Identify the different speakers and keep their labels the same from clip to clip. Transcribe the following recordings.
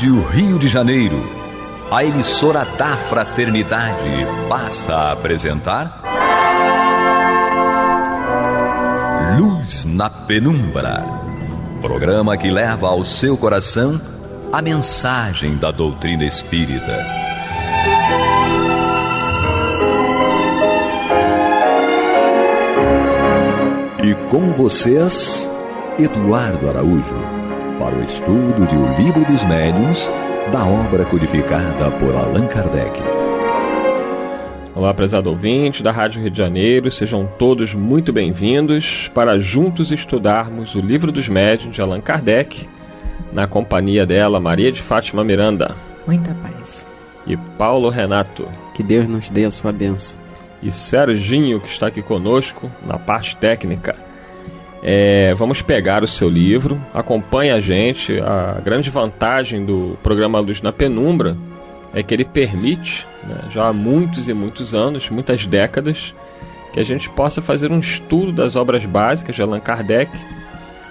Speaker 1: Rádio Rio de Janeiro, a emissora da Fraternidade, passa a apresentar Luz na Penumbra, programa que leva ao seu coração a mensagem da doutrina espírita. E com vocês, Eduardo Araújo, para o estudo de O Livro dos Médiuns, da obra codificada por Allan Kardec.
Speaker 2: Olá, prezado ouvinte da Rádio Rio de Janeiro, sejam todos muito bem-vindos para juntos estudarmos O Livro dos Médiuns de Allan Kardec, na companhia dela, Maria de Fátima Miranda.
Speaker 3: Muita paz.
Speaker 2: E Paulo Renato.
Speaker 4: Que Deus nos dê a sua bênção.
Speaker 2: E Serginho, que está aqui conosco na parte técnica. Vamos pegar o seu livro, acompanhe a gente. A grande vantagem do programa Luz na Penumbra é que ele permite, já há muitos e muitos anos, muitas décadas, que a gente possa fazer um estudo das obras básicas de Allan Kardec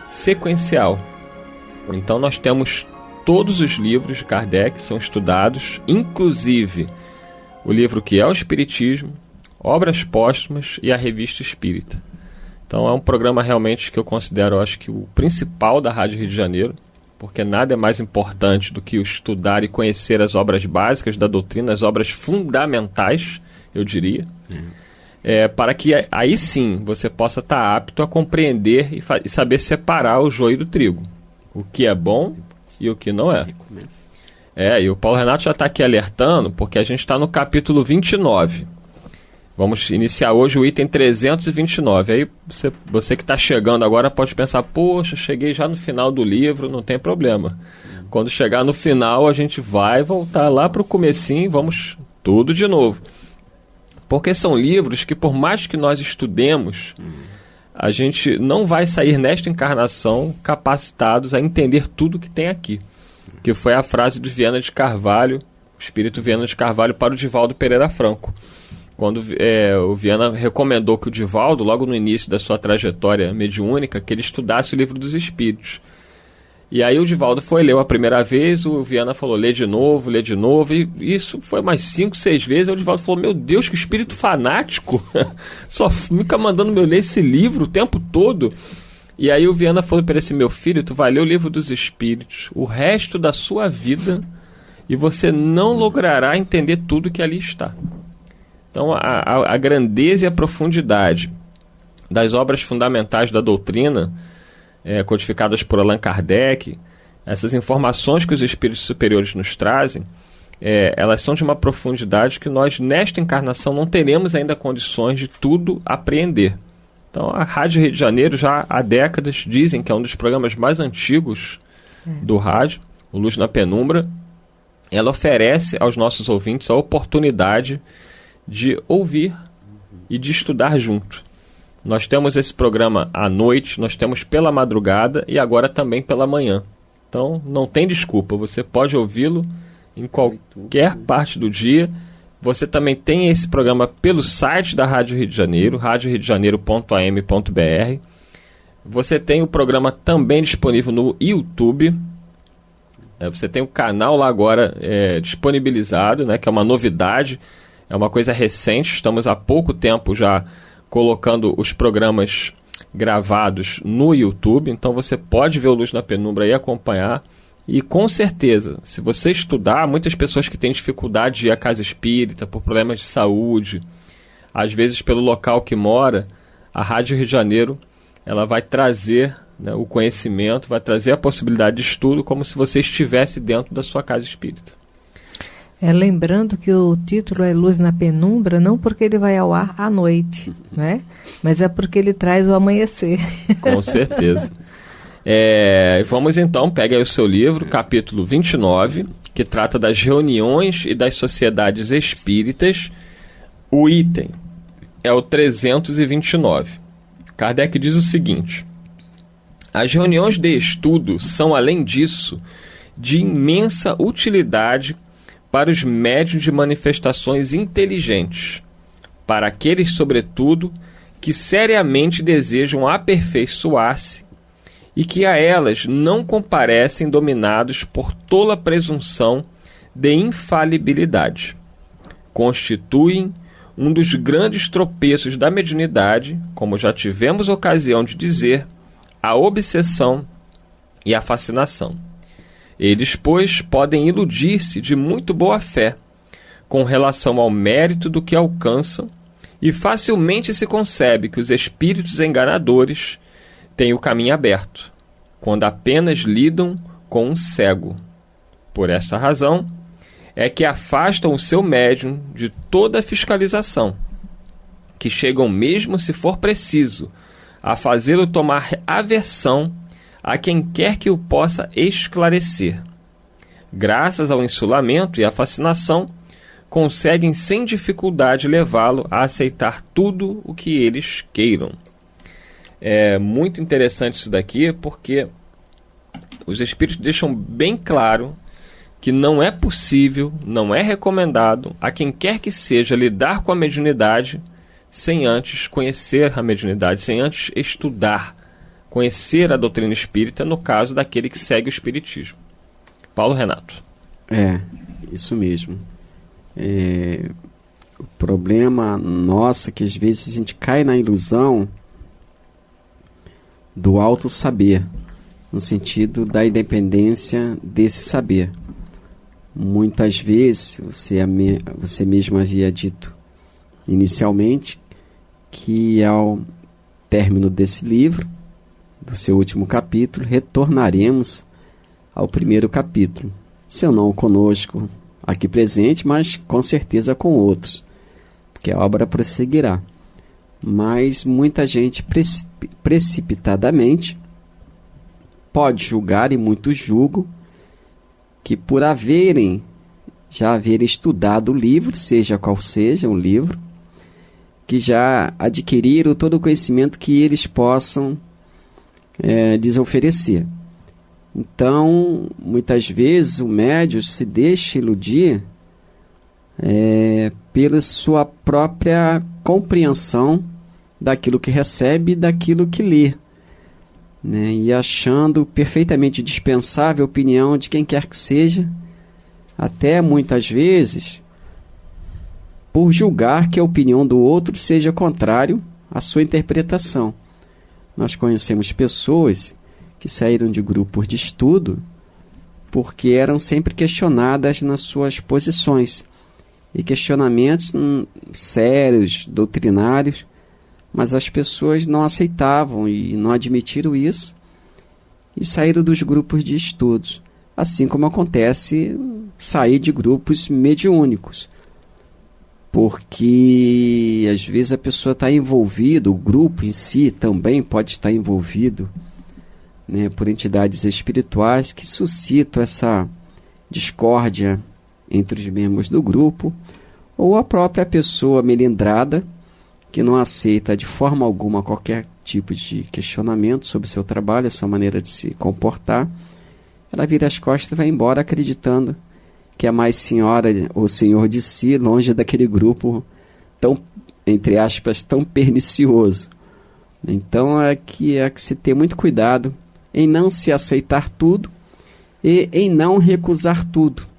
Speaker 2: sequencial. Então nós temos todos os livros de Kardec são estudados, inclusive o livro que é o Espiritismo, Obras Póstumas e a Revista Espírita. Então é um programa realmente que eu considero, acho que o principal da Rádio Rio de Janeiro, porque nada é mais importante do que o estudar e conhecer as obras básicas da doutrina, as obras fundamentais, eu diria, para que aí sim você possa estar apto a compreender e saber separar o joio do trigo, o que é bom e o que não é. E o Paulo Renato já está aqui alertando, porque a gente está no capítulo 29. Vamos iniciar hoje o item 329. Aí você que está chegando agora pode pensar, poxa, cheguei já no final do livro, não tem problema. Quando chegar no final a gente vai voltar lá para o comecinho e vamos tudo de novo. Porque são livros que por mais que nós estudemos, a gente não vai sair nesta encarnação capacitados a entender tudo que tem aqui. Que foi a frase de Viana de Carvalho, o espírito Viana de Carvalho para o Divaldo Pereira Franco. Quando o Viana recomendou que o Divaldo, logo no início da sua trajetória mediúnica, que ele estudasse o Livro dos Espíritos. E aí o Divaldo leu a primeira vez, o Viana falou, lê de novo, e isso foi mais 5, 6 vezes, aí o Divaldo falou, meu Deus, que espírito fanático, só fica mandando eu ler esse livro o tempo todo. E aí o Viana falou para esse meu filho, tu vai ler o Livro dos Espíritos o resto da sua vida e você não logrará entender tudo que ali está. Então, a grandeza e a profundidade das obras fundamentais da doutrina, codificadas por Allan Kardec, essas informações que os espíritos superiores nos trazem, elas são de uma profundidade que nós, nesta encarnação, não teremos ainda condições de tudo apreender. Então, a Rádio Rio de Janeiro, já há décadas, dizem que é um dos programas mais antigos do rádio, o Luz na Penumbra. Ela oferece aos nossos ouvintes a oportunidade de ouvir e de estudar junto. Nós temos esse programa à noite, nós temos pela madrugada e agora também pela manhã. Então não tem desculpa, você pode ouvi-lo em qualquer parte do dia. Você também tem esse programa pelo site da Rádio Rio de Janeiro, radioriodejaneiro.am.br. Você tem o programa também disponível no YouTube. Você tem o canal lá agora disponibilizado, que é uma novidade. É uma coisa recente, estamos há pouco tempo já colocando os programas gravados no YouTube, então você pode ver o Luz na Penumbra e acompanhar. E com certeza, se você estudar, muitas pessoas que têm dificuldade de ir à casa espírita por problemas de saúde, às vezes pelo local que mora, a Rádio Rio de Janeiro ela vai trazer o conhecimento, vai trazer a possibilidade de estudo como se você estivesse dentro da sua casa espírita.
Speaker 3: Lembrando que o título é Luz na Penumbra, não porque ele vai ao ar à noite, mas é porque ele traz o amanhecer.
Speaker 2: Com certeza. Vamos então, pegue aí o seu livro, capítulo 29, que trata das reuniões e das sociedades espíritas. O item é o 329. Kardec diz o seguinte: as reuniões de estudo são, além disso, de imensa utilidade para os médiuns de manifestações inteligentes, para aqueles, sobretudo, que seriamente desejam aperfeiçoar-se e que a elas não comparecem dominados por tola presunção de infalibilidade. Constituem um dos grandes tropeços da mediunidade, como já tivemos ocasião de dizer, a obsessão e a fascinação. Eles, pois, podem iludir-se de muito boa fé com relação ao mérito do que alcançam, e facilmente se concebe que os espíritos enganadores têm o caminho aberto, quando apenas lidam com um cego. Por essa razão, é que afastam o seu médium de toda a fiscalização, que chegam mesmo, se for preciso, a fazê-lo tomar aversão a quem quer que o possa esclarecer. Graças ao insulamento e à fascinação, conseguem sem dificuldade levá-lo a aceitar tudo o que eles queiram. É muito interessante isso daqui, porque os espíritos deixam bem claro que não é possível, não é recomendado a quem quer que seja lidar com a mediunidade sem antes conhecer a mediunidade, sem antes estudar, conhecer a doutrina espírita, no caso daquele que segue o espiritismo. Paulo Renato.
Speaker 4: Isso mesmo. O problema nosso é que às vezes a gente cai na ilusão do alto saber, no sentido da independência desse saber. Muitas vezes, você mesmo havia dito inicialmente que ao término desse livro, do seu último capítulo, retornaremos ao primeiro capítulo. Se não conosco aqui presente, mas com certeza com outros, porque a obra prosseguirá. Mas muita gente precipitadamente pode julgar, e muitos julgam, que por já haverem estudado o livro, seja qual seja o livro, que já adquiriram todo o conhecimento que eles possam lhes oferecer. Então, muitas vezes o médium se deixa iludir pela sua própria compreensão daquilo que recebe e daquilo que lê, né? E achando perfeitamente dispensável a opinião de quem quer que seja, até muitas vezes por julgar que a opinião do outro seja contrário à sua interpretação. Nós conhecemos pessoas que saíram de grupos de estudo porque eram sempre questionadas nas suas posições, e questionamentos sérios, doutrinários, mas as pessoas não aceitavam e não admitiram isso e saíram dos grupos de estudos. Assim como acontece sair de grupos mediúnicos, porque às vezes a pessoa está envolvida, o grupo em si também pode estar envolvido, né, por entidades espirituais que suscitam essa discórdia entre os membros do grupo, ou a própria pessoa melindrada que não aceita de forma alguma qualquer tipo de questionamento sobre o seu trabalho, a sua maneira de se comportar. Ela vira as costas e vai embora acreditando que é mais senhora ou senhor de si, longe daquele grupo tão, entre aspas, tão pernicioso. Então é que se ter muito cuidado em não se aceitar tudo e em não recusar tudo.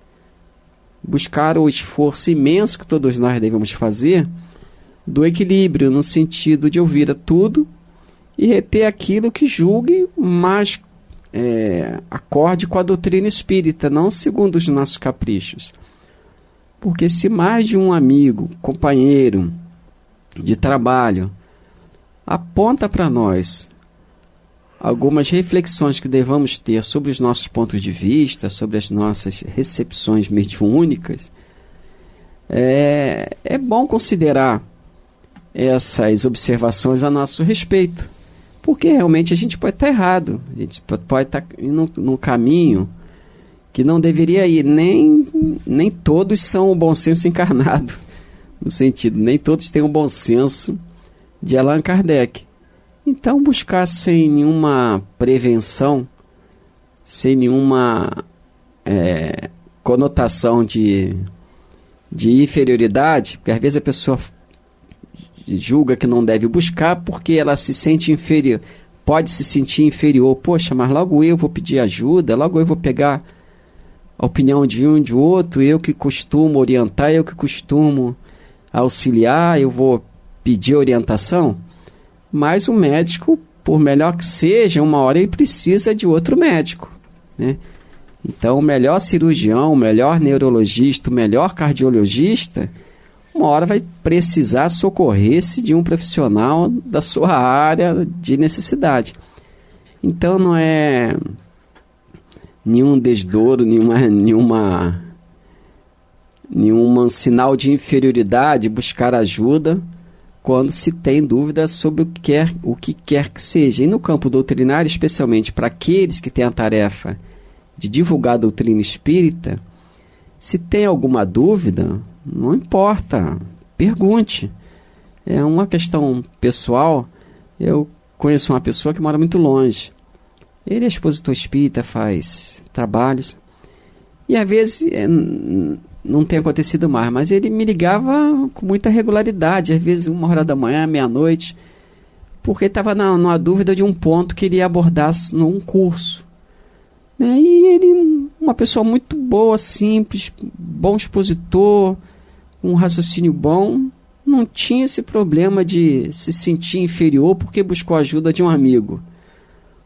Speaker 4: Buscar o esforço imenso que todos nós devemos fazer do equilíbrio, no sentido de ouvir a tudo e reter aquilo que julgue mais acorde com a doutrina espírita, não segundo os nossos caprichos. Porque se mais de um amigo, companheiro de trabalho aponta para nós algumas reflexões que devamos ter sobre os nossos pontos de vista, sobre as nossas recepções mediúnicas, é bom considerar essas observações a nosso respeito, porque realmente a gente pode estar errado, a gente pode estar indo num caminho que não deveria ir. Nem todos são o bom senso encarnado, no sentido, nem todos têm o bom senso de Allan Kardec. Então, buscar sem nenhuma prevenção, sem nenhuma conotação de inferioridade, porque às vezes a pessoa julga que não deve buscar porque ela se sente inferior. pode se sentir inferior. Poxa, mas logo eu vou pedir ajuda, logo eu vou pegar a opinião de um, de outro, eu que costumo orientar, eu que costumo auxiliar, eu vou pedir orientação. Mas o médico, por melhor que seja, uma hora ele precisa de outro médico, né? Então, o melhor cirurgião, o melhor neurologista, o melhor cardiologista, uma hora vai precisar socorrer-se de um profissional da sua área de necessidade. Então, não é nenhum desdouro, nenhum sinal de inferioridade buscar ajuda quando se tem dúvida sobre o que quer que seja. E no campo doutrinário, especialmente para aqueles que têm a tarefa de divulgar a doutrina espírita, se tem alguma dúvida, não importa, pergunte. É uma questão pessoal. Eu conheço uma pessoa que mora muito longe. Ele é expositor espírita, faz trabalhos, e às vezes não tem acontecido mais, mas ele me ligava com muita regularidade, às vezes 1h da manhã, meia-noite, porque estava numa dúvida de um ponto que ele ia abordar num curso. E ele, uma pessoa muito boa, simples, bom expositor, um raciocínio bom, não tinha esse problema de se sentir inferior porque buscou ajuda de um amigo.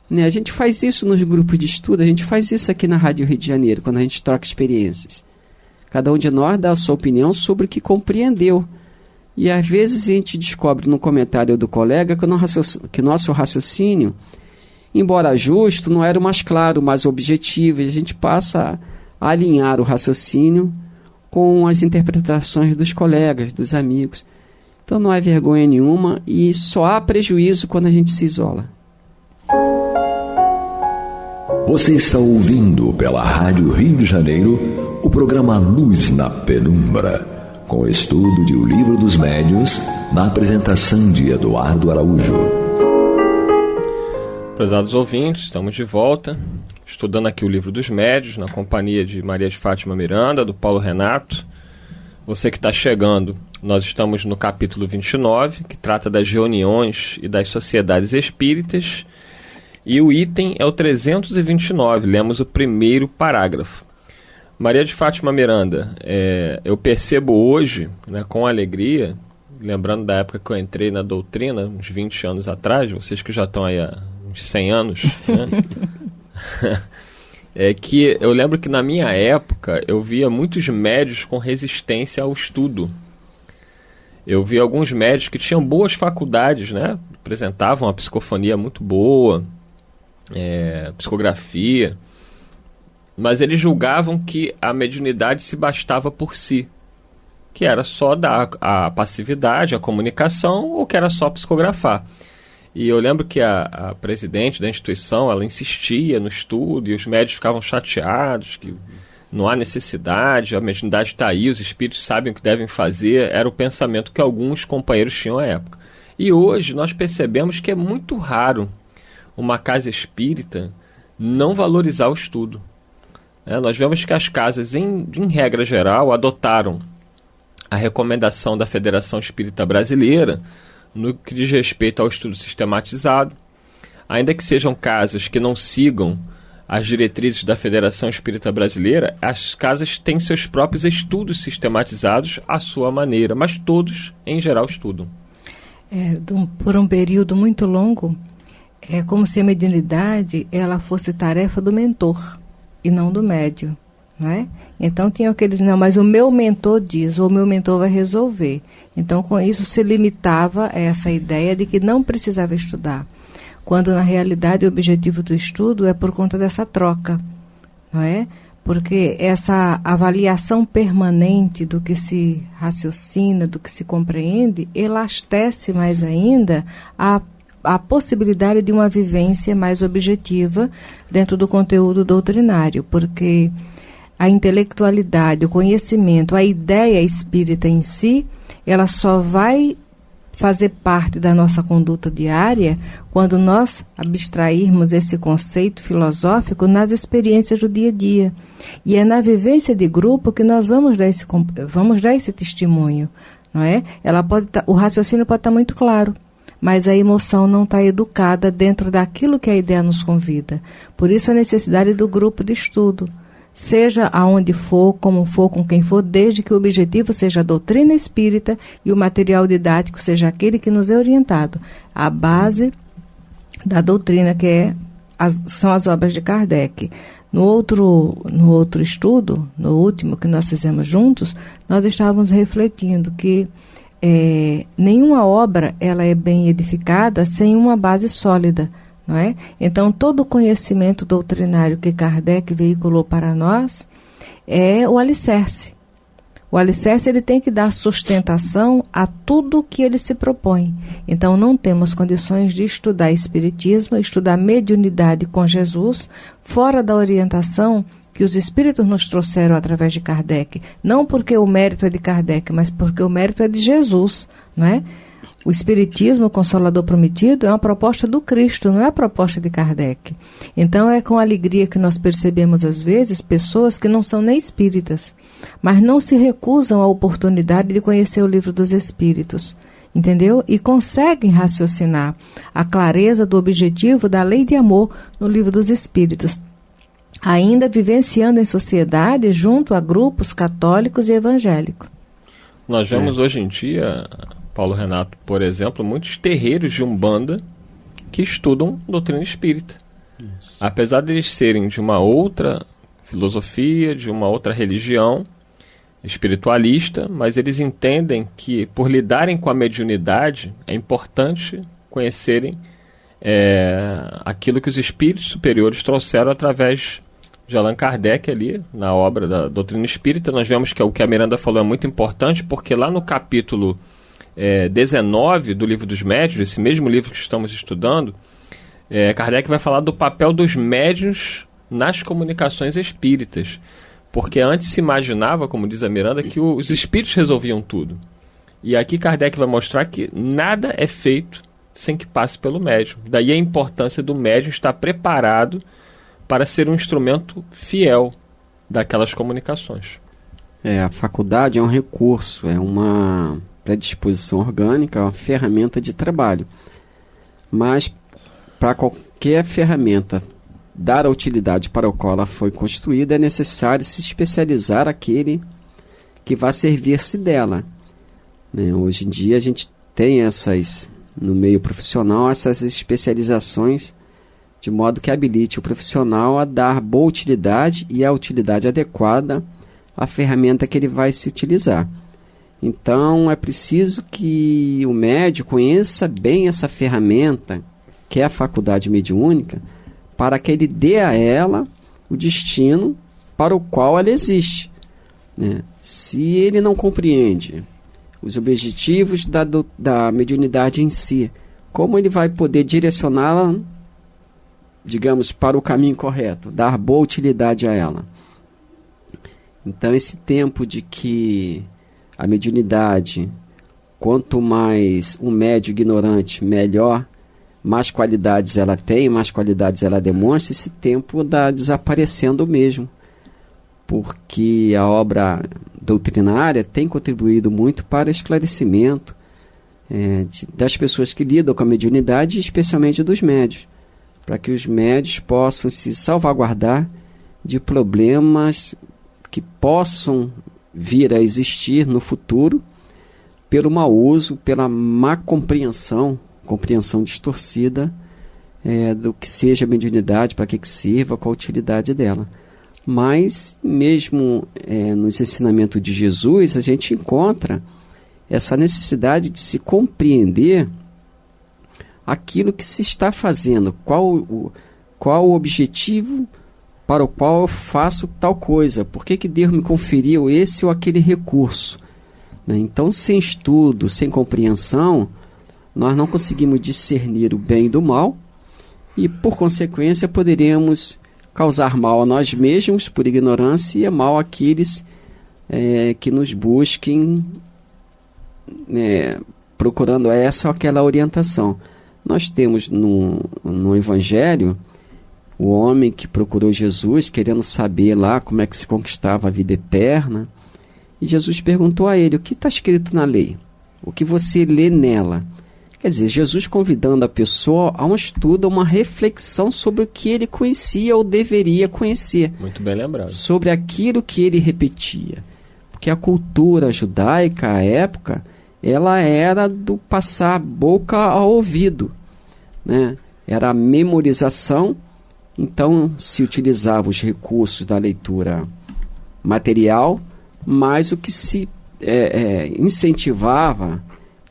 Speaker 4: A gente faz isso nos grupos de estudo, a gente faz isso aqui na Rádio Rio de Janeiro, quando a gente troca experiências. Cada um de nós dá a sua opinião sobre o que compreendeu. E às vezes a gente descobre no comentário do colega que o nosso raciocínio, embora justo, não era o mais claro, mais objetivo. E a gente passa a alinhar o raciocínio com as interpretações dos colegas, dos amigos. Então não há vergonha nenhuma e só há prejuízo quando a gente se isola.
Speaker 1: Você está ouvindo pela Rádio Rio de Janeiro o programa Luz na Penumbra, com o estudo de O Livro dos Médiuns, na apresentação de Eduardo Araújo.
Speaker 2: Prezados ouvintes, estamos de volta, estudando aqui o Livro dos Médiuns, na companhia de Maria de Fátima Miranda, do Paulo Renato. Você que está chegando, nós estamos no capítulo 29, que trata das reuniões e das sociedades espíritas, e o item é o 329, lemos o primeiro parágrafo. Maria de Fátima Miranda, eu percebo hoje, né, com alegria, lembrando da época que eu entrei na doutrina, uns 20 anos atrás, vocês que já estão aí há uns 100 anos, né? Que eu lembro que na minha época eu via muitos médios com resistência ao estudo. Eu vi alguns médios que tinham boas faculdades, né? Apresentavam uma psicofonia muito boa, psicografia, mas eles julgavam que a mediunidade se bastava por si, que era só dar a passividade, a comunicação, ou que era só psicografar. E eu lembro que a presidente da instituição, ela insistia no estudo, e os médios ficavam chateados, que não há necessidade, a mediunidade está aí, os espíritos sabem o que devem fazer. Era o pensamento que alguns companheiros tinham à época. E hoje nós percebemos que é muito raro uma casa espírita não valorizar o estudo. Nós vemos que as casas, em regra geral, adotaram a recomendação da Federação Espírita Brasileira no que diz respeito ao estudo sistematizado, ainda que sejam casas que não sigam as diretrizes da Federação Espírita Brasileira, as casas têm seus próprios estudos sistematizados à sua maneira, mas todos, em geral, estudam.
Speaker 3: Por um período muito longo, é como se a mediunidade ela fosse tarefa do mentor e não do médium, não é? Então tinham aqueles, não, mas o meu mentor diz, ou o meu mentor vai resolver. Então com isso se limitava a essa ideia de que não precisava estudar, quando na realidade o objetivo do estudo é por conta dessa troca, não é? Porque essa avaliação permanente do que se raciocina, do que se compreende, elastece mais ainda a possibilidade de uma vivência mais objetiva dentro do conteúdo doutrinário, porque a intelectualidade, o conhecimento, a ideia espírita em si, ela só vai fazer parte da nossa conduta diária quando nós abstrairmos esse conceito filosófico nas experiências do dia a dia. E é na vivência de grupo que nós vamos dar esse testemunho, não é? O raciocínio pode estar muito claro, mas a emoção não está educada dentro daquilo que a ideia nos convida. Por isso a necessidade do grupo de estudo. Seja aonde for, como for, com quem for, desde que o objetivo seja a doutrina espírita e o material didático seja aquele que nos é orientado. A base da doutrina, que são as obras de Kardec. No outro estudo, no último que nós fizemos juntos, nós estávamos refletindo que nenhuma obra ela é bem edificada sem uma base sólida, não é? Então, todo o conhecimento doutrinário que Kardec veiculou para nós é o alicerce. O alicerce ele tem que dar sustentação a tudo que ele se propõe. Então, não temos condições de estudar espiritismo, estudar mediunidade com Jesus, fora da orientação que os espíritos nos trouxeram através de Kardec. Não porque o mérito é de Kardec, mas porque o mérito é de Jesus, não é? O Espiritismo, o Consolador Prometido, é uma proposta do Cristo, não é a proposta de Kardec. Então, é com alegria que nós percebemos, às vezes, pessoas que não são nem espíritas, mas não se recusam à oportunidade de conhecer o Livro dos Espíritos, entendeu? E conseguem raciocinar a clareza do objetivo da lei de amor no Livro dos Espíritos, ainda vivenciando em sociedade junto a grupos católicos e evangélicos.
Speaker 2: Nós vemos hoje em dia, Paulo Renato, por exemplo, muitos terreiros de Umbanda que estudam doutrina espírita. Isso. Apesar de eles serem de uma outra filosofia, de uma outra religião espiritualista, mas eles entendem que, por lidarem com a mediunidade, é importante conhecerem aquilo que os espíritos superiores trouxeram através de Allan Kardec ali, na obra da doutrina espírita. Nós vemos que o que a Miranda falou é muito importante, porque lá no capítulo 19 do Livro dos Médiuns, esse mesmo livro que estamos estudando, Kardec vai falar do papel dos médiuns nas comunicações espíritas, porque antes se imaginava, como diz a Miranda, que os espíritos resolviam tudo. E aqui Kardec vai mostrar que nada é feito sem que passe pelo médium. Daí a importância do médium estar preparado para ser um instrumento fiel daquelas comunicações.
Speaker 4: A faculdade é um recurso, é uma predisposição orgânica, é uma ferramenta de trabalho. Mas para qualquer ferramenta dar a utilidade para a qual ela foi construída, é necessário se especializar aquele que vai servir-se dela. Hoje em dia a gente tem no meio profissional, essas especializações de modo que habilite o profissional a dar boa utilidade e a utilidade adequada à ferramenta que ele vai se utilizar. Então, é preciso que o médium conheça bem essa ferramenta, que é a faculdade mediúnica, para que ele dê a ela o destino para o qual ela existe. Se ele não compreende os objetivos da mediunidade em si, como ele vai poder direcioná-la, digamos, para o caminho correto, dar boa utilidade a ela? Então, esse tempo de que a mediunidade, quanto mais um médium ignorante, melhor, mais qualidades ela tem, mais qualidades ela demonstra, esse tempo está desaparecendo mesmo, porque a obra doutrinária tem contribuído muito para o esclarecimento das pessoas que lidam com a mediunidade, especialmente dos médiuns, para que os médiuns possam se salvaguardar de problemas que possam vir a existir no futuro pelo mau uso, pela má compreensão distorcida do que seja a mediunidade, para que sirva, qual a utilidade dela. Mas, mesmo nos ensinamentos de Jesus, a gente encontra essa necessidade de se compreender aquilo que se está fazendo, qual o objetivo para o qual eu faço tal coisa, por que Deus me conferiu esse ou aquele recurso. Então, sem estudo, sem compreensão, nós não conseguimos discernir o bem do mal e, por consequência, poderemos causar mal a nós mesmos por ignorância e mal àqueles que nos busquem procurando essa ou aquela orientação. Nós temos no Evangelho o homem que procurou Jesus, querendo saber lá como é que se conquistava a vida eterna. E Jesus perguntou a ele: o que está escrito na lei? O que você lê nela? Quer dizer, Jesus convidando a pessoa a um estudo, a uma reflexão sobre o que ele conhecia ou deveria conhecer.
Speaker 2: Muito bem lembrado.
Speaker 4: Sobre aquilo que ele repetia. Porque a cultura judaica, à época, ela era do passar boca ao ouvido, né? Era a memorização, então se utilizava os recursos da leitura material, mas o que se incentivava,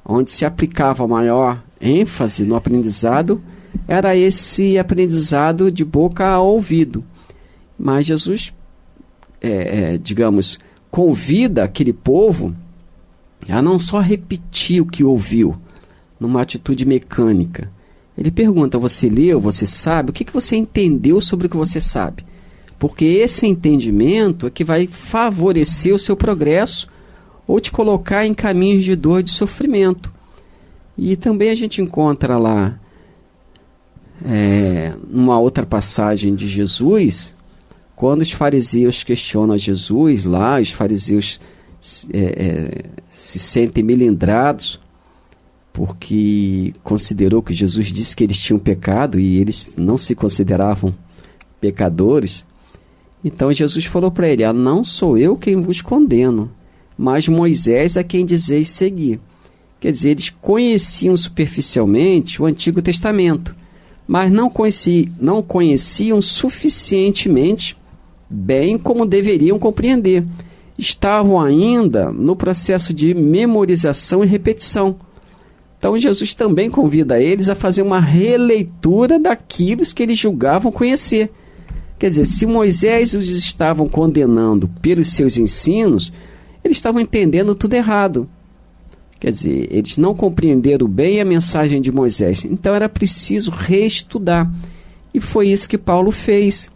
Speaker 4: onde se aplicava maior ênfase no aprendizado, era esse aprendizado de boca ao ouvido. Mas Jesus, digamos, convida aquele povo a não só repetir o que ouviu, numa atitude mecânica. Ele pergunta, você leu, você sabe? O que você entendeu sobre o que você sabe? Porque esse entendimento é que vai favorecer o seu progresso ou te colocar em caminhos de dor e de sofrimento. E também a gente encontra lá, numa outra passagem de Jesus, quando os fariseus questionam a Jesus, lá os fariseus se sentem melindrados, porque considerou que Jesus disse que eles tinham pecado e eles não se consideravam pecadores. Então Jesus falou para ele, não sou eu quem vos condeno, mas Moisés é quem dizeis seguir. Quer dizer, eles conheciam superficialmente o Antigo Testamento, mas não conheciam suficientemente bem como deveriam compreender. Estavam ainda no processo de memorização e repetição. Então Jesus também convida eles a fazer uma releitura daquilo que eles julgavam conhecer. Quer dizer, se Moisés os estavam condenando pelos seus ensinos, eles estavam entendendo tudo errado. Quer dizer, eles não compreenderam bem a mensagem de Moisés. Então era preciso reestudar. E foi isso que Paulo fez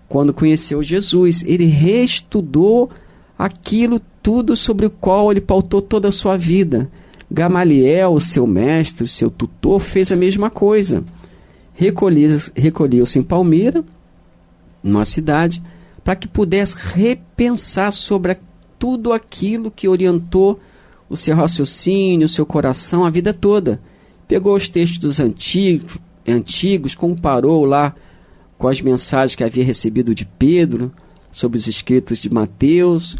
Speaker 4: quando conheceu Jesus. Ele reestudou aquilo tudo sobre o qual ele pautou toda a sua vida. Gamaliel, o seu mestre, o seu tutor, fez a mesma coisa. Recolheu-se em Palmira, numa cidade, para que pudesse repensar sobre tudo aquilo que orientou o seu raciocínio, o seu coração, a vida toda. Pegou os textos antigos, comparou lá com as mensagens que havia recebido de Pedro, sobre os escritos de Mateus.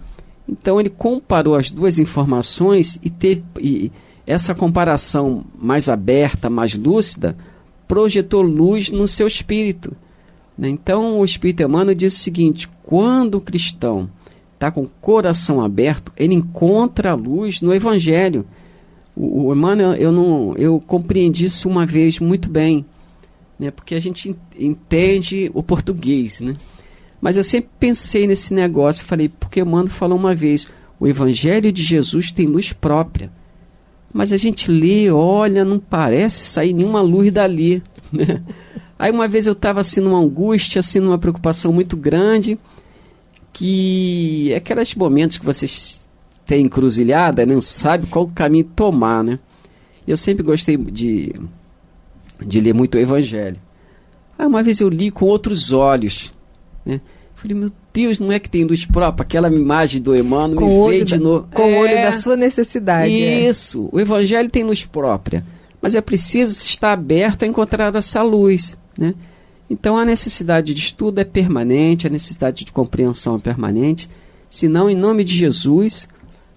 Speaker 4: Então ele comparou as duas informações e essa comparação mais aberta, mais lúcida, projetou luz no seu espírito. Então o Espírito Emmanuel diz o seguinte, quando o cristão está com o coração aberto, ele encontra a luz no Evangelho. O Emmanuel, eu compreendi isso uma vez muito bem, né? Porque a gente entende o português, né? Mas eu sempre pensei nesse negócio, falei, porque Emmanuel falou uma vez, o Evangelho de Jesus tem luz própria. Mas a gente lê, olha, não parece sair nenhuma luz dali, né? Aí uma vez eu estava assim numa angústia, assim numa preocupação muito grande, que é aqueles momentos que vocês têm encruzilhada, né? Não sabe qual caminho tomar, né? Eu sempre gostei de ler muito o Evangelho. Aí uma vez eu li com outros olhos, né? Falei, meu Deus, não é que tem luz própria? Aquela imagem do Emmanuel me veio de novo.
Speaker 3: Com o olho da sua necessidade.
Speaker 4: Isso, o Evangelho tem luz própria, mas é preciso estar aberto a encontrar essa luz, né? Então a necessidade de estudo é permanente, a necessidade de compreensão é permanente, senão, em nome de Jesus,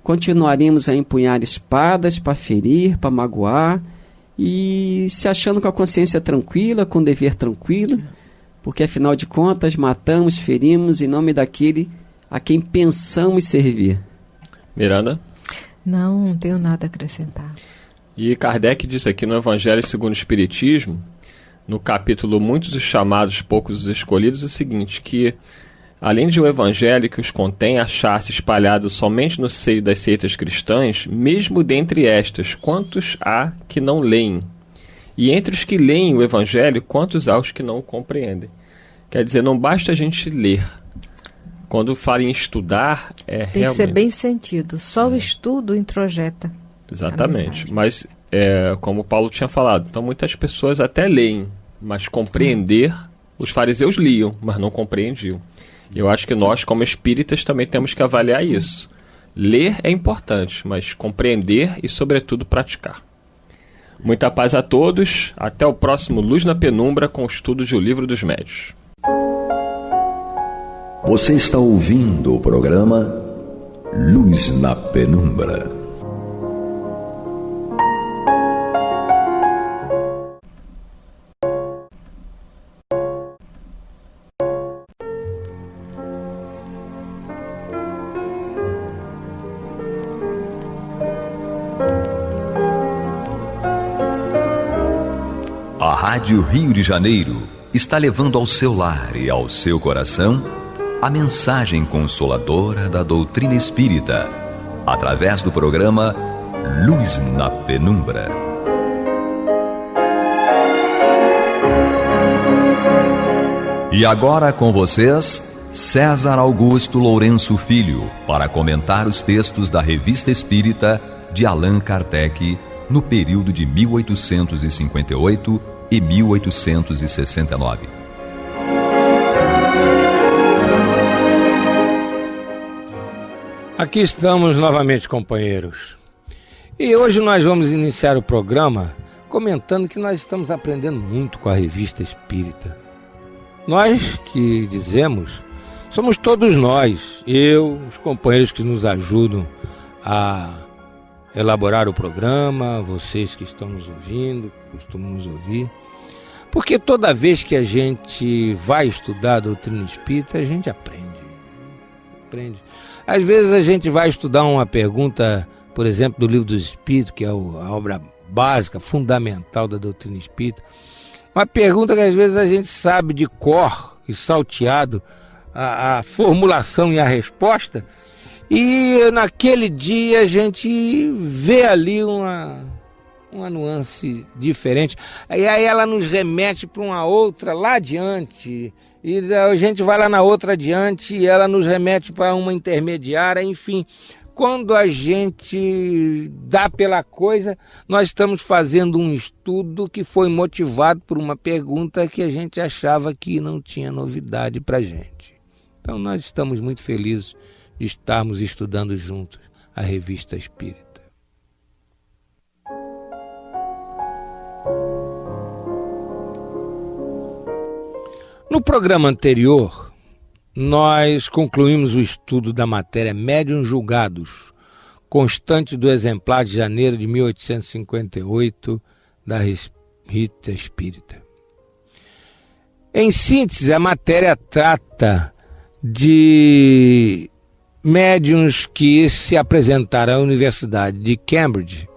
Speaker 4: continuaremos a empunhar espadas para ferir, para magoar, e se achando com a consciência tranquila, com o dever tranquilo, porque afinal de contas matamos, ferimos em nome daquele a quem pensamos servir.
Speaker 2: Miranda?
Speaker 3: Não tenho nada a acrescentar.
Speaker 2: E Kardec diz aqui no Evangelho segundo o Espiritismo, no capítulo Muitos os chamados, poucos os escolhidos, o seguinte, que além de o Evangelho que os contém achar-se espalhado somente no seio das seitas cristãs, mesmo dentre estas, quantos há que não leem? E entre os que leem o Evangelho, quantos há os que não o compreendem? Quer dizer, não basta a gente ler. Quando fala em estudar,
Speaker 3: Tem
Speaker 2: realmente...
Speaker 3: que ser bem sentido. Só o estudo introjeta.
Speaker 2: Exatamente. Mas, como o Paulo tinha falado, então muitas pessoas até leem, mas compreender, os fariseus liam, mas não compreendiam. Eu acho que nós, como espíritas, também temos que avaliar isso. Ler é importante, mas compreender e, sobretudo, praticar. Muita paz a todos. Até o próximo Luz na Penumbra com o estudo de O Livro dos Médiuns.
Speaker 1: Você está ouvindo o programa Luz na Penumbra. A Rádio Rio de Janeiro está levando ao seu lar e ao seu coração a mensagem consoladora da doutrina espírita, através do programa Luz na Penumbra. E agora com vocês, César Augusto Lourenço Filho, para comentar os textos da Revista Espírita de Allan Kardec, no período de 1858 e 1869.
Speaker 5: Aqui estamos novamente, companheiros. E hoje nós vamos iniciar o programa comentando que nós estamos aprendendo muito com a Revista Espírita. Nós que dizemos, somos todos nós, eu, os companheiros que nos ajudam a elaborar o programa, vocês que estão nos ouvindo, costumam nos ouvir. Porque toda vez que a gente vai estudar a doutrina espírita, a gente aprende. Às vezes a gente vai estudar uma pergunta, por exemplo, do Livro dos Espíritos, que é a obra básica, fundamental da doutrina espírita. Uma pergunta que às vezes a gente sabe de cor e salteado a formulação e a resposta, e naquele dia a gente vê ali uma nuance diferente. E aí ela nos remete para uma outra lá adiante, e a gente vai lá na outra adiante e ela nos remete para uma intermediária, enfim. Quando a gente dá pela coisa, nós estamos fazendo um estudo que foi motivado por uma pergunta que a gente achava que não tinha novidade para a gente. Então nós estamos muito felizes de estarmos estudando juntos a Revista Espírita. No programa anterior, nós concluímos o estudo da matéria Médiuns Julgados, constante do exemplar de janeiro de 1858 da Revista Espírita. Em síntese, a matéria trata de médiuns que se apresentaram à Universidade de Cambridge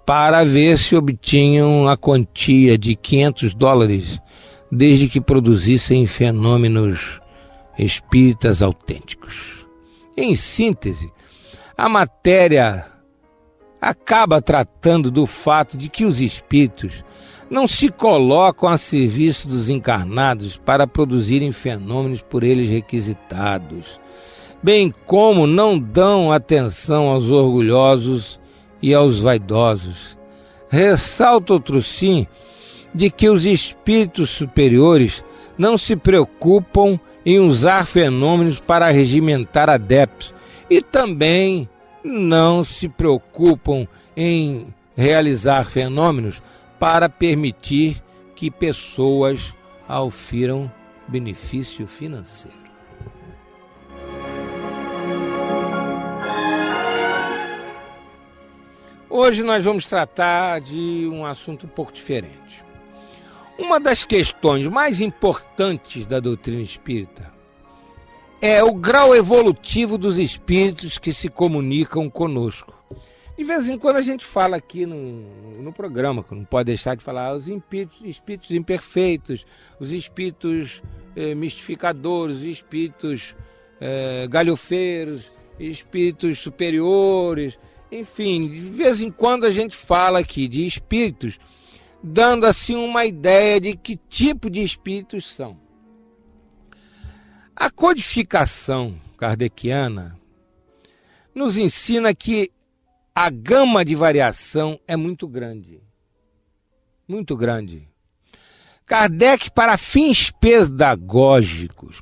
Speaker 5: para ver se obtinham a quantia de $500 desde que produzissem fenômenos espíritas autênticos. Em síntese, a matéria acaba tratando do fato de que os espíritos não se colocam a serviço dos encarnados para produzirem fenômenos por eles requisitados, bem como não dão atenção aos orgulhosos e aos vaidosos. Ressalta outro sim de que os espíritos superiores não se preocupam em usar fenômenos para regimentar adeptos e também não se preocupam em realizar fenômenos para permitir que pessoas aufiram benefício financeiro. Hoje nós vamos tratar de um assunto um pouco diferente. Uma das questões mais importantes da doutrina espírita é o grau evolutivo dos espíritos que se comunicam conosco. De vez em quando a gente fala aqui no programa, que não pode deixar de falar, os espíritos imperfeitos, os espíritos mistificadores, os espíritos galhofeiros, espíritos superiores, enfim, de vez em quando a gente fala aqui de espíritos, dando assim uma ideia de que tipo de espíritos são. A codificação kardeciana nos ensina que a gama de variação é muito grande. Muito grande. Kardec, para fins pedagógicos,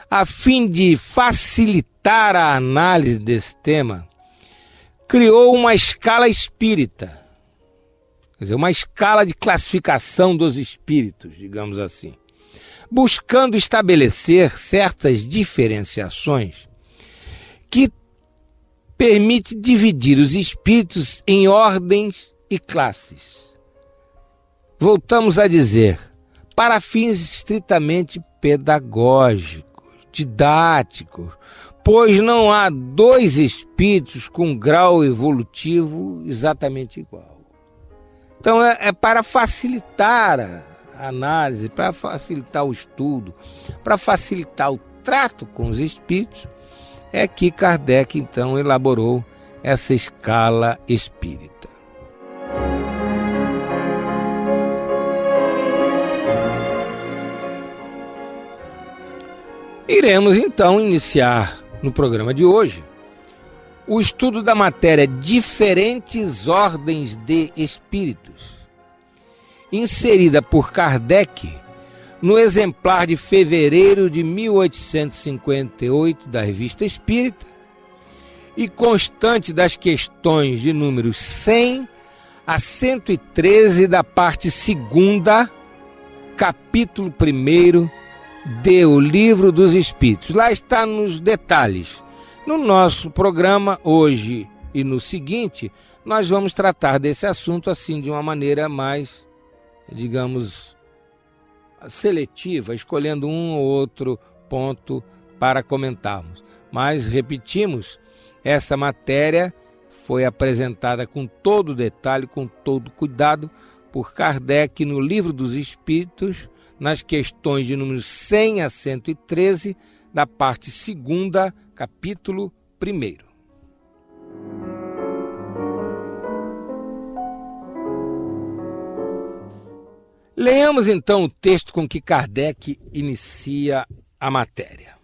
Speaker 5: a fim de facilitar a análise desse tema, criou uma escala espírita, quer dizer, uma escala de classificação dos espíritos, digamos assim, buscando estabelecer certas diferenciações que permite dividir os espíritos em ordens e classes. Voltamos a dizer, para fins estritamente pedagógicos, didáticos, pois não há dois espíritos com grau evolutivo exatamente igual. Então é para facilitar a análise, para facilitar o estudo, para facilitar o trato com os espíritos, é que Kardec então elaborou essa escala espírita. Iremos então iniciar no programa de hoje o estudo da matéria Diferentes Ordens de Espíritos, inserida por Kardec no exemplar de fevereiro de 1858 da Revista Espírita e constante das questões de números 100 a 113 da parte 2ª, capítulo 1º de O Livro dos Espíritos. Lá está nos detalhes. No nosso programa, hoje e no seguinte, nós vamos tratar desse assunto assim de uma maneira mais, digamos, seletiva, escolhendo um ou outro ponto para comentarmos. Mas, repetimos, essa matéria foi apresentada com todo detalhe, com todo cuidado, por Kardec no Livro dos Espíritos, nas questões de números 100 a 113, da parte 2ª, capítulo 1º. Leamos então o texto com que Kardec inicia a matéria.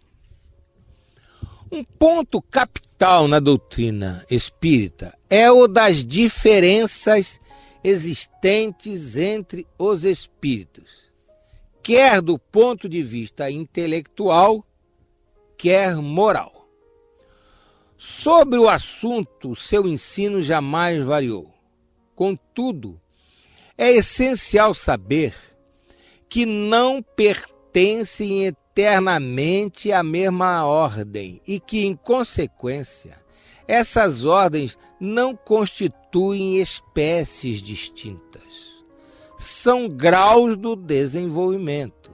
Speaker 5: Um ponto capital na doutrina espírita é o das diferenças existentes entre os espíritos, quer do ponto de vista intelectual, quer moral. Sobre o assunto, seu ensino jamais variou. Contudo, é essencial saber que não pertencem eternamente à mesma ordem e que, em consequência, essas ordens não constituem espécies distintas. São graus do desenvolvimento.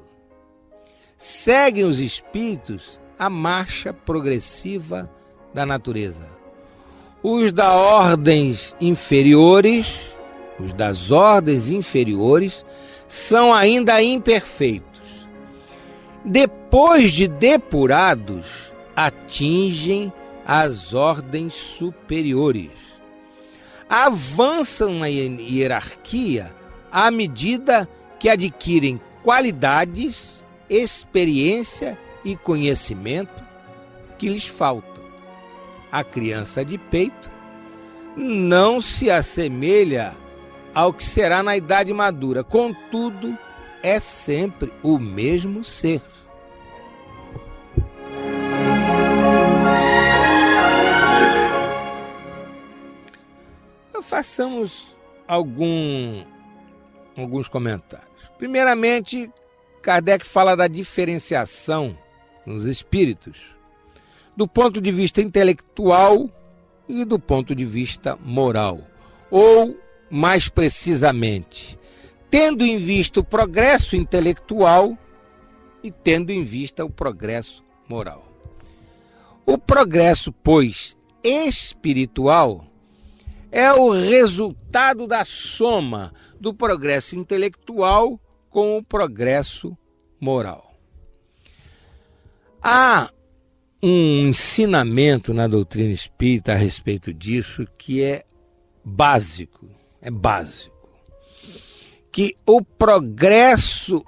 Speaker 5: Seguem os espíritos a marcha progressiva da natureza. Os das ordens inferiores são ainda imperfeitos. Depois de depurados, atingem as ordens superiores. Avançam na hierarquia à medida que adquirem qualidades, experiência e conhecimento que lhes faltam. A criança de peito não se assemelha ao que será na idade madura, contudo, é sempre o mesmo ser. Façamos alguns comentários. Primeiramente, Kardec fala da diferenciação nos espíritos do ponto de vista intelectual e do ponto de vista moral, ou, mais precisamente, tendo em vista o progresso intelectual e tendo em vista o progresso moral. O progresso, pois, espiritual é o resultado da soma do progresso intelectual com o progresso moral. Há um ensinamento na doutrina espírita a respeito disso que é básico, que o progresso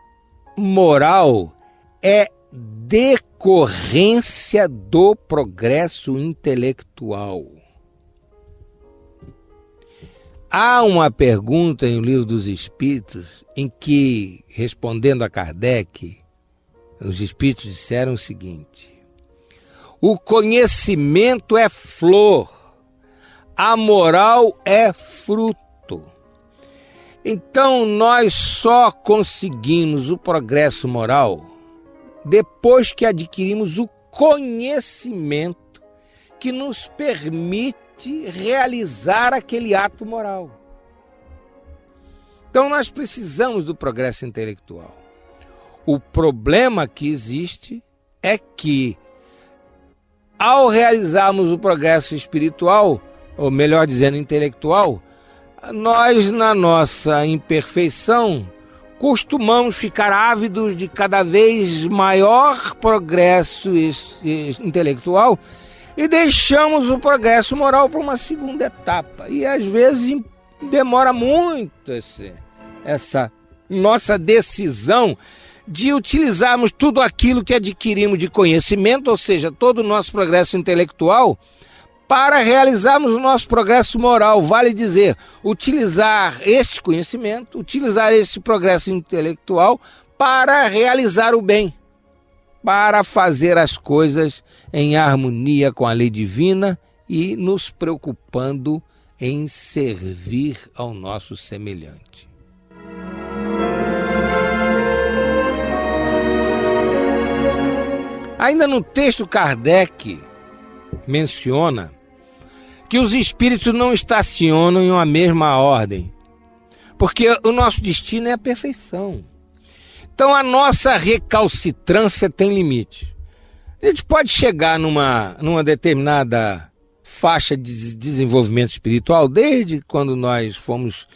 Speaker 5: moral é decorrência do progresso intelectual. Há uma pergunta em O Livro dos Espíritos em que, respondendo a Kardec, os espíritos disseram o seguinte: o conhecimento é flor, a moral é fruto. Então nós só conseguimos o progresso moral depois que adquirimos o conhecimento que nos permite realizar aquele ato moral. Então nós precisamos do progresso intelectual. O problema que existe é que, ao realizarmos o progresso espiritual, ou melhor dizendo, intelectual, nós, na nossa imperfeição, costumamos ficar ávidos de cada vez maior progresso intelectual e deixamos o progresso moral para uma segunda etapa. E às vezes demora muito essa nossa decisão de utilizarmos tudo aquilo que adquirimos de conhecimento, ou seja, todo o nosso progresso intelectual, para realizarmos o nosso progresso moral. Vale dizer, utilizar esse conhecimento, utilizar esse progresso intelectual para realizar o bem, para fazer as coisas em harmonia com a lei divina e nos preocupando em servir ao nosso semelhante. Ainda no texto, Kardec menciona que os espíritos não estacionam em uma mesma ordem, porque o nosso destino é a perfeição. Então a nossa recalcitrância tem limite. A gente pode chegar numa determinada faixa de desenvolvimento espiritual, desde quando nós fomos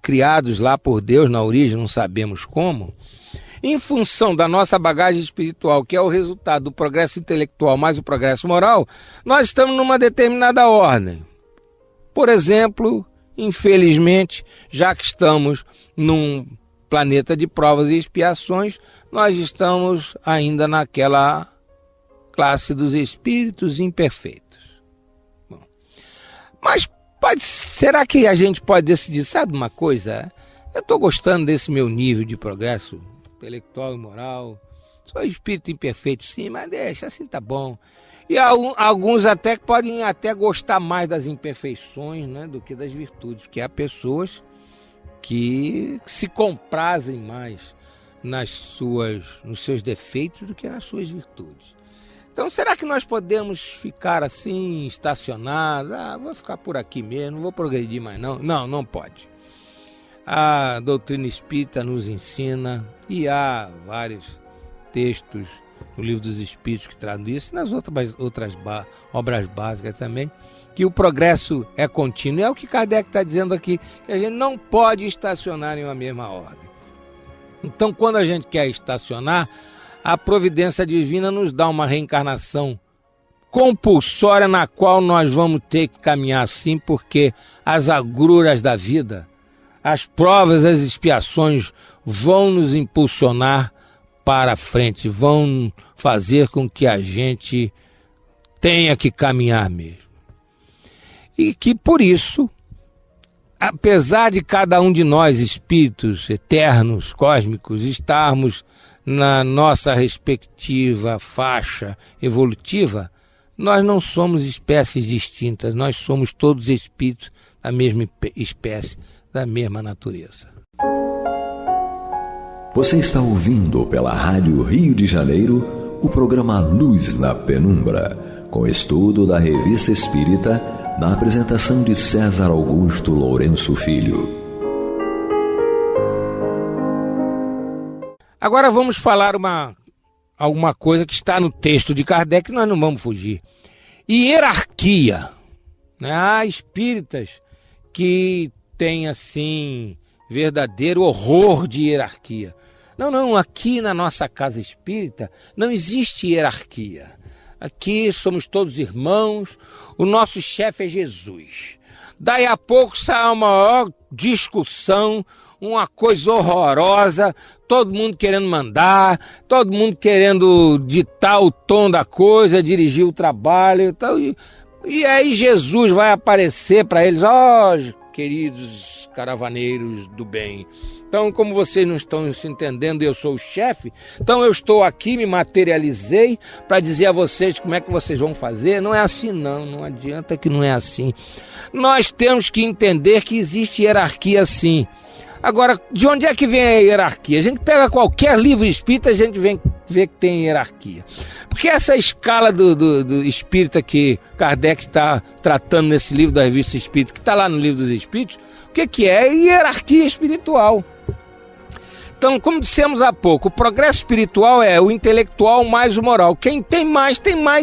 Speaker 5: criados lá por Deus na origem, não sabemos como. Em função da nossa bagagem espiritual, que é o resultado do progresso intelectual mais o progresso moral, nós estamos numa determinada ordem. Por exemplo, infelizmente, já que estamos num planeta de provas e expiações, nós estamos ainda naquela classe dos espíritos imperfeitos. Bom, mas será que a gente pode decidir, sabe uma coisa? Eu estou gostando desse meu nível de progresso intelectual e moral, sou espírito imperfeito sim, mas deixa, assim tá bom. E alguns até podem até gostar mais das imperfeições, né, do que das virtudes, porque há pessoas que se comprazem mais nos seus defeitos do que nas suas virtudes. Então será que nós podemos ficar assim, estacionados? Vou ficar por aqui mesmo, não vou progredir mais não? Não pode. A doutrina espírita nos ensina, e há vários textos no Livro dos Espíritos que tratam isso, e nas outras obras básicas também, que o progresso é contínuo. É o que Kardec está dizendo aqui, que a gente não pode estacionar em uma mesma ordem. Então, quando a gente quer estacionar, a providência divina nos dá uma reencarnação compulsória na qual nós vamos ter que caminhar assim, porque as agruras da vida, as provas, as expiações vão nos impulsionar para frente, vão fazer com que a gente tenha que caminhar mesmo. E que por isso, apesar de cada um de nós, espíritos eternos, cósmicos, estarmos na nossa respectiva faixa evolutiva, nós não somos espécies distintas, nós somos todos espíritos da mesma espécie, da mesma natureza.
Speaker 1: Você está ouvindo pela Rádio Rio de Janeiro o programa Luz na Penumbra, com estudo da Revista Espírita, na apresentação de César Augusto Lourenço Filho.
Speaker 5: Agora vamos falar alguma coisa que está no texto de Kardec, nós não vamos fugir. Hierarquia. Né? Há espíritas que têm, assim, verdadeiro horror de hierarquia. Não, aqui na nossa casa espírita não existe hierarquia. Aqui somos todos irmãos, o nosso chefe é Jesus. Daí a pouco sai uma maior discussão, uma coisa horrorosa, todo mundo querendo mandar, todo mundo querendo ditar o tom da coisa, dirigir o trabalho. Então, e aí Jesus vai aparecer para eles, queridos caravaneiros do bem. Então, como vocês não estão se entendendo, eu sou o chefe, então eu estou aqui, me materializei para dizer a vocês como é que vocês vão fazer. Não é assim não adianta que não é assim. Nós temos que entender que existe hierarquia sim. Agora, de onde é que vem a hierarquia? A gente pega qualquer livro espírita, a gente vê que tem hierarquia. Porque essa escala do espírita que Kardec está tratando nesse livro da Revista Espírita, que está lá no Livro dos Espíritos, o que é hierarquia espiritual? Então, como dissemos há pouco, o progresso espiritual é o intelectual mais o moral. Quem tem mais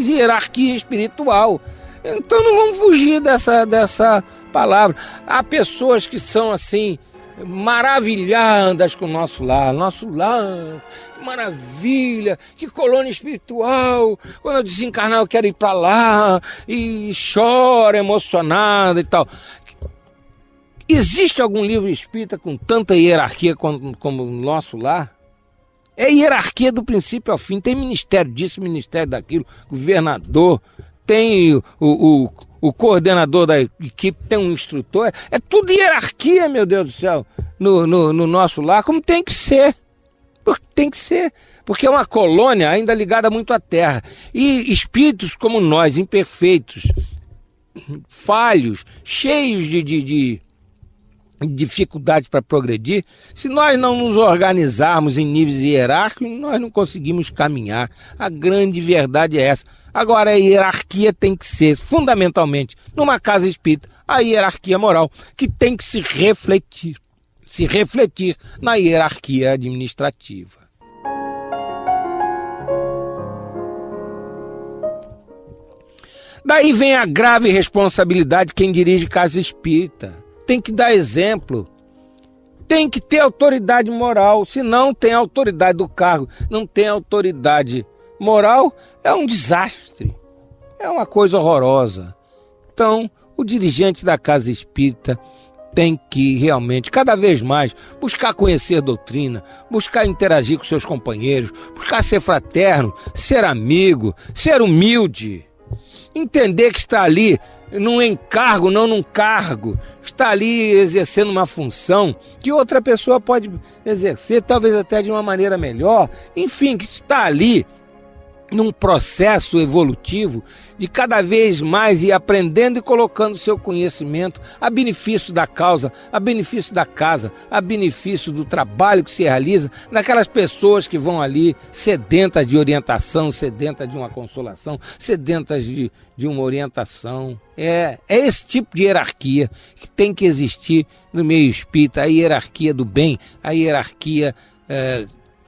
Speaker 5: hierarquia espiritual. Então não vamos fugir dessa palavra. Há pessoas que são assim, maravilhadas com o nosso lar, que maravilha, que colônia espiritual, quando eu desencarnar eu quero ir para lá, e chora emocionada e tal. Existe algum livro espírita com tanta hierarquia como o nosso lar? É hierarquia do princípio ao fim, tem ministério disso, ministério daquilo, governador, tem o coordenador da equipe, tem um instrutor, é tudo hierarquia, meu Deus do céu, no nosso lar, como tem que ser. Tem que ser, porque é uma colônia ainda ligada muito à terra. E espíritos como nós, imperfeitos, falhos, cheios de dificuldade para progredir, se nós não nos organizarmos em níveis hierárquicos, nós não conseguimos caminhar. A grande verdade é essa. Agora, a hierarquia tem que ser, fundamentalmente, numa casa espírita, a hierarquia moral, que tem que se refletir na hierarquia administrativa. Daí vem a grave responsabilidade de quem dirige casa espírita. Tem que dar exemplo, tem que ter autoridade moral. Se não tem autoridade do cargo, não tem autoridade moral, é um desastre, é uma coisa horrorosa. Então, o dirigente da casa espírita tem que realmente, cada vez mais, buscar conhecer doutrina, buscar interagir com seus companheiros, buscar ser fraterno, ser amigo, ser humilde, entender que está ali num encargo, não num cargo, está ali exercendo uma função que outra pessoa pode exercer, talvez até de uma maneira melhor, enfim, que está ali num processo evolutivo de cada vez mais ir aprendendo e colocando seu conhecimento a benefício da causa, a benefício da casa, a benefício do trabalho que se realiza, daquelas pessoas que vão ali sedentas de orientação, sedentas de uma consolação, sedentas de uma orientação. É esse tipo de hierarquia que tem que existir no meio espírita, a hierarquia do bem, a hierarquia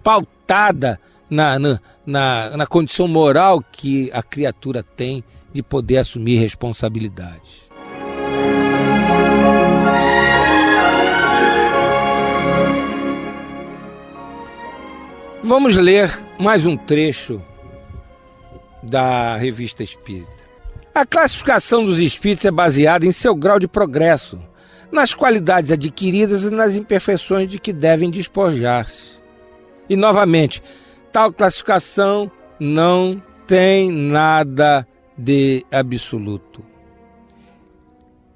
Speaker 5: pautada na condição moral que a criatura tem de poder assumir responsabilidades. Vamos ler mais um trecho da Revista Espírita. A classificação dos espíritos é baseada em seu grau de progresso, nas qualidades adquiridas e nas imperfeições de que devem despojar-se. E, novamente, tal classificação não tem nada de absoluto.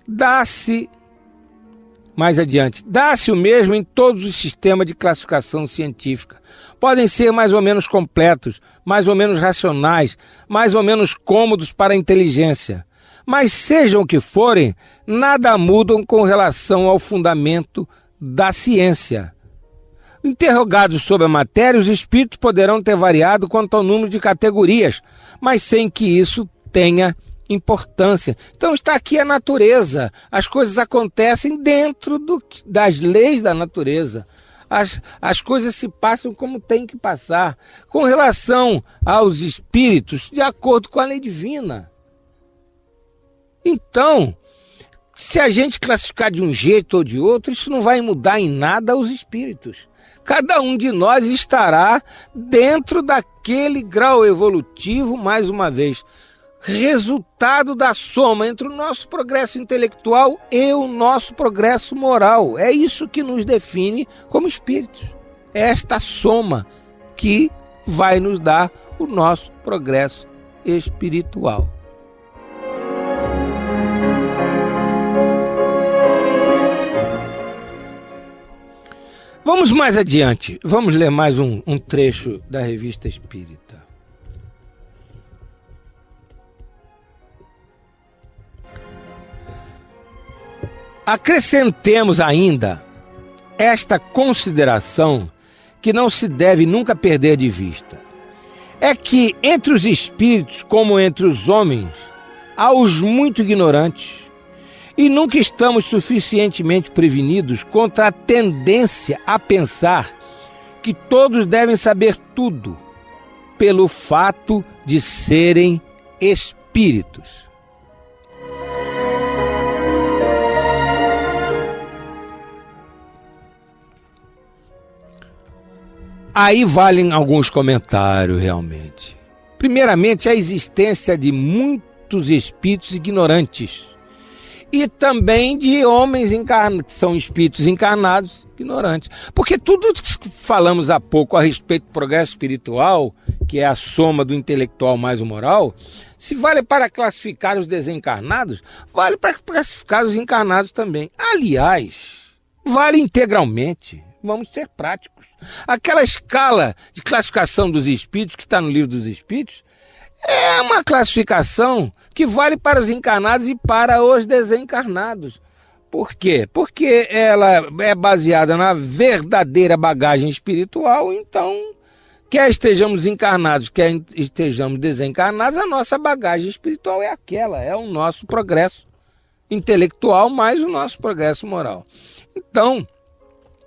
Speaker 5: Dá-se, mais adiante, dá-se o mesmo em todos os sistemas de classificação científica. Podem ser mais ou menos completos, mais ou menos racionais, mais ou menos cômodos para a inteligência. Mas sejam o que forem, nada mudam com relação ao fundamento da ciência. Interrogados sobre a matéria, os espíritos poderão ter variado quanto ao número de categorias, mas sem que isso tenha importância. Então está aqui a natureza. As coisas acontecem dentro das leis da natureza. As coisas se passam como tem que passar. Com relação aos espíritos, de acordo com a lei divina. Então, se a gente classificar de um jeito ou de outro, isso não vai mudar em nada os espíritos. Cada um de nós estará dentro daquele grau evolutivo, mais uma vez, resultado da soma entre o nosso progresso intelectual e o nosso progresso moral. É isso que nos define como espíritos. É esta soma que vai nos dar o nosso progresso espiritual. Vamos mais adiante. Vamos ler mais um trecho da Revista Espírita. Acrescentemos ainda esta consideração que não se deve nunca perder de vista. É que entre os espíritos, como entre os homens, há os muito ignorantes, e nunca estamos suficientemente prevenidos contra a tendência a pensar que todos devem saber tudo, pelo fato de serem espíritos. Aí valem alguns comentários, realmente. Primeiramente, a existência de muitos espíritos ignorantes e também de homens encarnados, que são espíritos encarnados ignorantes. Porque tudo que falamos há pouco a respeito do progresso espiritual, que é a soma do intelectual mais o moral, se vale para classificar os desencarnados, vale para classificar os encarnados também. Aliás, vale integralmente. Vamos ser práticos. Aquela escala de classificação dos espíritos que está no Livro dos Espíritos é uma classificação que vale para os encarnados e para os desencarnados. Por quê? Porque ela é baseada na verdadeira bagagem espiritual, então, quer estejamos encarnados, quer estejamos desencarnados, a nossa bagagem espiritual é aquela, é o nosso progresso intelectual mais o nosso progresso moral. Então,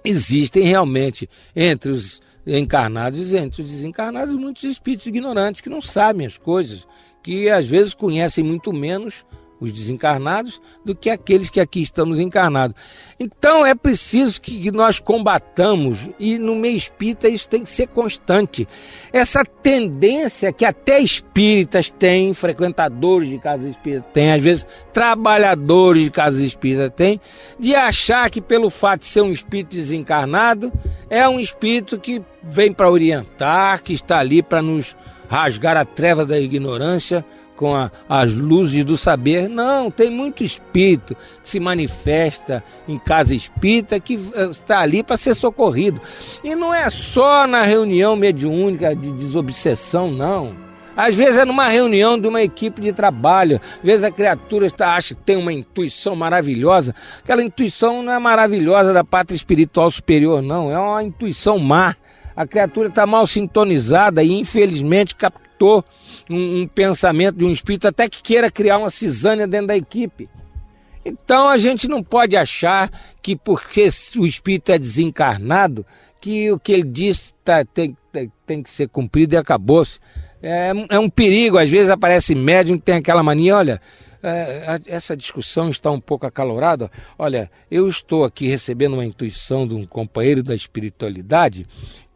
Speaker 5: existem realmente entre os encarnados e entre os desencarnados muitos espíritos ignorantes que não sabem as coisas, que às vezes conhecem muito menos os desencarnados do que aqueles que aqui estamos encarnados. Então é preciso que nós combatamos, e no meio espírita isso tem que ser constante. Essa tendência que até espíritas têm, frequentadores de casas espíritas têm, às vezes trabalhadores de casas espíritas têm, de achar que pelo fato de ser um espírito desencarnado, é um espírito que vem para orientar, que está ali para nos rasgar a treva da ignorância com as luzes do saber. Não, tem muito espírito que se manifesta em casa espírita que está ali para ser socorrido. E não é só na reunião mediúnica de desobsessão, não. Às vezes é numa reunião de uma equipe de trabalho. Às vezes a criatura acha que tem uma intuição maravilhosa. Aquela intuição não é maravilhosa da pátria espiritual superior, não. É uma intuição má. A criatura está mal sintonizada e infelizmente captou um pensamento de um espírito até que queira criar uma cisânia dentro da equipe. Então a gente não pode achar que porque o espírito é desencarnado, que o que ele diz tem que ser cumprido e acabou-se. É um perigo. Às vezes aparece médium que tem aquela mania, olha, essa discussão está um pouco acalorada. Olha, eu estou aqui recebendo uma intuição de um companheiro da espiritualidade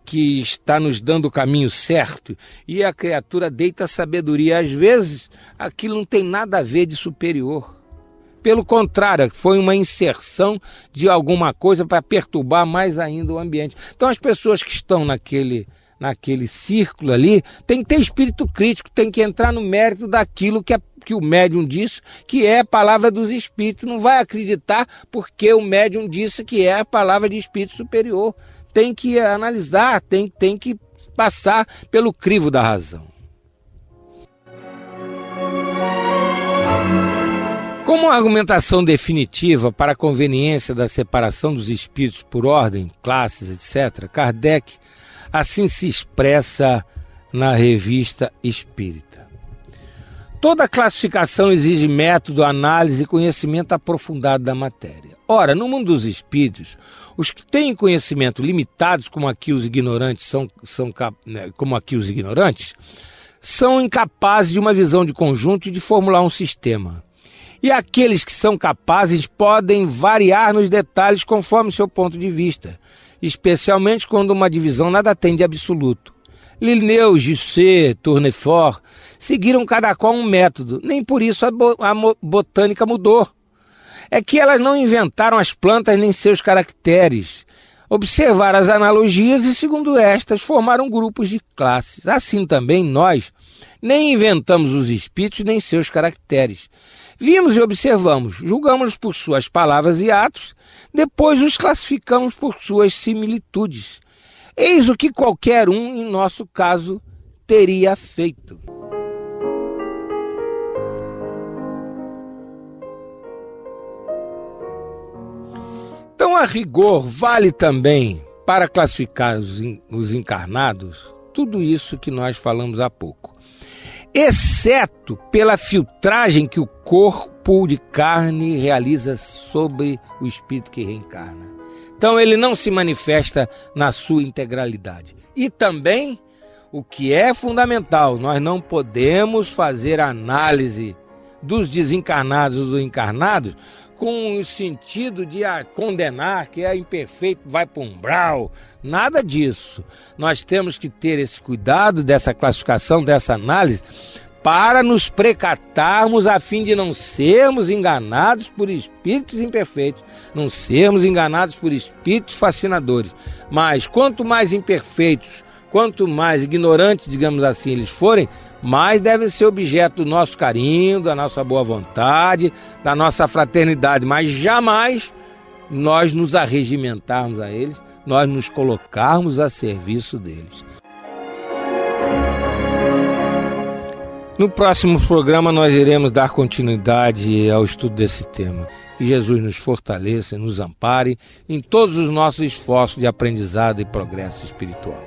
Speaker 5: que está nos dando o caminho certo, e a criatura deita a sabedoria. Às vezes, aquilo não tem nada a ver de superior. Pelo contrário, foi uma inserção de alguma coisa para perturbar mais ainda o ambiente. Então, as pessoas que estão naquele círculo ali, tem que ter espírito crítico, tem que entrar no mérito daquilo que o médium disse, que é a palavra dos espíritos. Não vai acreditar porque o médium disse que é a palavra de espírito superior. Tem que analisar, tem que passar pelo crivo da razão. Como argumentação definitiva para a conveniência da separação dos espíritos por ordem, classes, etc., Kardec assim se expressa na Revista Espírita. Toda classificação exige método, análise e conhecimento aprofundado da matéria. Ora, no mundo dos espíritos, os que têm conhecimento limitados, como aqui os ignorantes são incapazes de uma visão de conjunto e de formular um sistema. E aqueles que são capazes podem variar nos detalhes conforme seu ponto de vista, especialmente quando uma divisão nada tem de absoluto. Linneu, Gusset, Tournefort seguiram cada qual um método, nem por isso a botânica mudou. É que elas não inventaram as plantas nem seus caracteres. Observaram as analogias e, segundo estas, formaram grupos de classes. Assim também nós nem inventamos os espíritos nem seus caracteres. Vimos e observamos, julgamos por suas palavras e atos, depois os classificamos por suas similitudes. Eis o que qualquer um, em nosso caso, teria feito. Então, a rigor, vale também, para classificar os encarnados, tudo isso que nós falamos há pouco, exceto pela filtragem que o corpo de carne realiza sobre o espírito que reencarna. Então, ele não se manifesta na sua integralidade. E também, o que é fundamental, nós não podemos fazer análise dos desencarnados ou dos encarnados com o sentido de condenar que é imperfeito, vai para um umbral. Nada disso. Nós temos que ter esse cuidado dessa classificação, dessa análise, para nos precatarmos a fim de não sermos enganados por espíritos imperfeitos, não sermos enganados por espíritos fascinadores. Mas quanto mais imperfeitos, quanto mais ignorantes, digamos assim, eles forem, mais devem ser objeto do nosso carinho, da nossa boa vontade, da nossa fraternidade. Mas jamais nós nos arregimentarmos a eles, nós nos colocarmos a serviço deles. No próximo programa nós iremos dar continuidade ao estudo desse tema. Que Jesus nos fortaleça e nos ampare em todos os nossos esforços de aprendizado e progresso espiritual.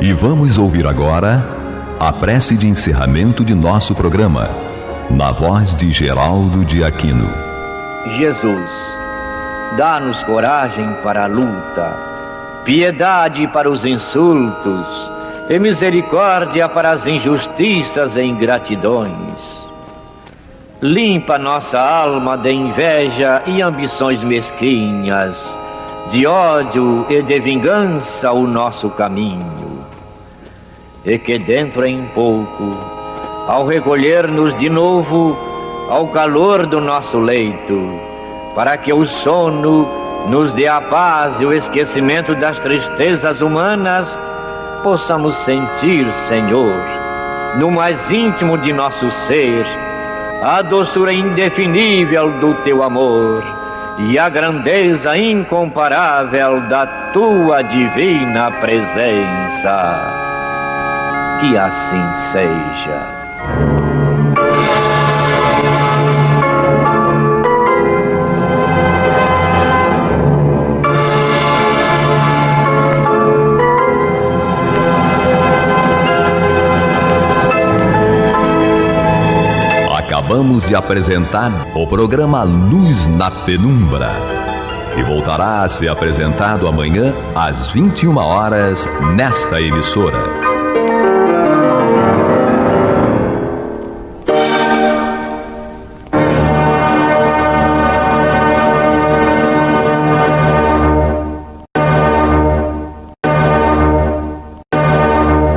Speaker 1: E vamos ouvir agora a prece de encerramento de nosso programa, na voz de Geraldo de Aquino.
Speaker 6: Jesus, dá-nos coragem para a luta, piedade para os insultos e misericórdia para as injustiças e ingratidões. Limpa nossa alma de inveja e ambições mesquinhas, de ódio e de vingança o nosso caminho. E que dentro em pouco, ao recolher-nos de novo ao calor do nosso leito, para que o sono nos dê a paz e o esquecimento das tristezas humanas, possamos sentir, Senhor, no mais íntimo de nosso ser, a doçura indefinível do Teu amor e a grandeza incomparável da Tua divina presença. Que assim seja.
Speaker 1: Acabamos de apresentar o programa Luz na Penumbra, que voltará a ser apresentado amanhã às 21 horas nesta emissora.